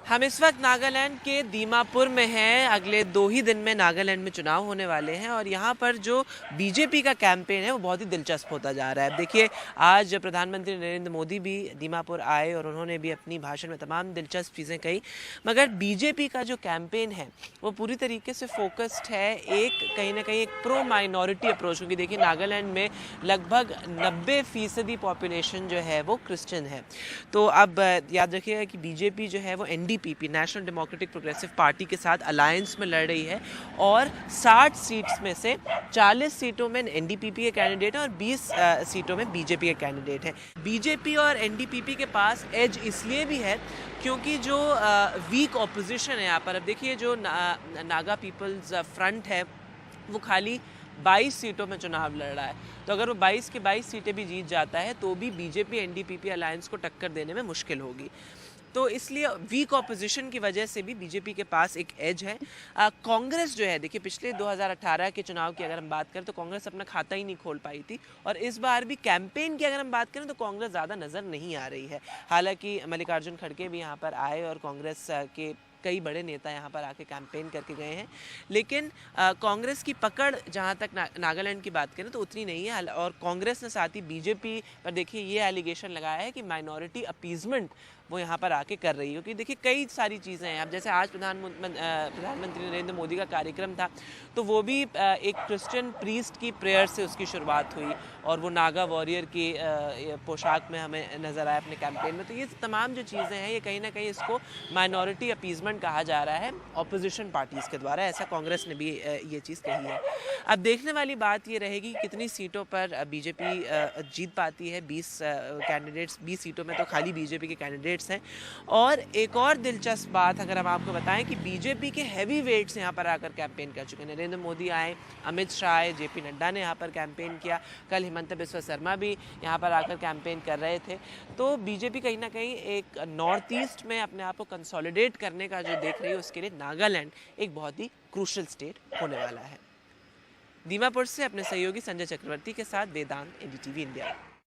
हम इस वक्त नागालैंड के दीमापुर में हैं। अगले 2 ही दिन में नागालैंड में चुनाव होने वाले हैं और यहाँ पर जो बीजेपी का कैंपेन है वो बहुत ही दिलचस्प होता जा रहा है। अब देखिए, आज प्रधानमंत्री नरेंद्र मोदी भी दीमापुर आए और उन्होंने भी अपनी भाषण में तमाम दिलचस्प चीज़ें कही, मगर बीजेपी का जो कैंपेन है वो पूरी तरीके से फोकस्ड है एक कहीं ना कहीं एक प्रो माइनॉरिटी अप्रोच। क्योंकि देखिए, नागालैंड में लगभग 90% पॉपुलेशन जो है वो क्रिश्चियन है। तो अब याद रखिएगा कि बीजेपी जो है वो NDPP, national democratic progressive party के साथ अलायंस में लड़ रही है और 60 सीट्स में से 40 सीटों में एनडीपीपी के कैंडिडेट हैं और 20 सीटों में बीजेपी के कैंडिडेट हैं। बीजेपी और एनडीपीपी के पास एज इसलिए भी है क्योंकि जो वीक ऑपोजिशन है यहाँ पर, अब देखिए जो नागा पीपल्स फ्रंट है वो खाली 22 सीटों में चुनाव लड़ रहा है। तो अगर वो 22 की 22 सीटें भी जीत जाता है तो भी बीजेपी एनडीपीपी अलायंस को टक्कर देने में मुश्किल होगी। तो इसलिए वीक ऑपोजिशन की वजह से भी बीजेपी के पास एक एज है। कांग्रेस जो है, देखिए पिछले 2018 के चुनाव की अगर हम बात करें तो कांग्रेस अपना खाता ही नहीं खोल पाई थी और इस बार भी कैंपेन की अगर हम बात करें तो कांग्रेस ज़्यादा नज़र नहीं आ रही है। हालांकि मल्लिकार्जुन खड़गे भी यहाँ पर आए और कांग्रेस के कई बड़े नेता यहाँ पर आके कैंपेन करके गए हैं, लेकिन कांग्रेस की पकड़ जहाँ तक नागालैंड की बात करें तो उतनी नहीं है। और कांग्रेस ने साथ ही बीजेपी पर देखिए ये एलिगेशन लगाया है कि माइनॉरिटी अपीजमेंट वो यहाँ पर आके कर रही है। क्योंकि देखिए कई सारी चीज़ें हैं। अब जैसे आज प्रधानमंत्री नरेंद्र मोदी का कार्यक्रम था तो वो भी एक क्रिश्चियन प्रीस्ट की प्रेयर से उसकी शुरुआत हुई और वो नागा वॉरियर की पोशाक में हमें नज़र आया अपने कैंपेन में। तो ये तमाम जो चीज़ें हैं ये कहीं ना कहीं इसको माइनॉरिटी अपीजमेंट कहा जा रहा है ऑपोजिशन पार्टीज़ के द्वारा, ऐसा कांग्रेस ने भी ये चीज़ कही है। अब देखने वाली बात ये रहेगी कितनी सीटों पर बीजेपी जीत पाती है। 20 कैंडिडेट्स, 20 सीटों में तो खाली बीजेपी के कैंडिडेट्स हैं। और एक और दिलचस्प बात अगर हम आपको बताएं कि बीजेपी के हैवी वेट्स यहाँ पर आकर कैंपेन कर चुके हैं। नरेंद्र मोदी आए, अमित शाह आए, जेपी नड्डा ने यहाँ पर कैंपेन किया, कल हिमंता बिस्वा शर्मा भी यहाँ पर आकर कैंपेन कर रहे थे। तो बीजेपी कहीं ना कहीं एक नॉर्थ ईस्ट में अपने आप को कंसोलिडेट करने का जो देख रही है उसके लिए नागालैंड एक बहुत ही क्रूशल स्टेट होने वाला है। दीमापुर से अपने सहयोगी संजय चक्रवर्ती के साथ वेदांत, एनडीटीवी इंडिया।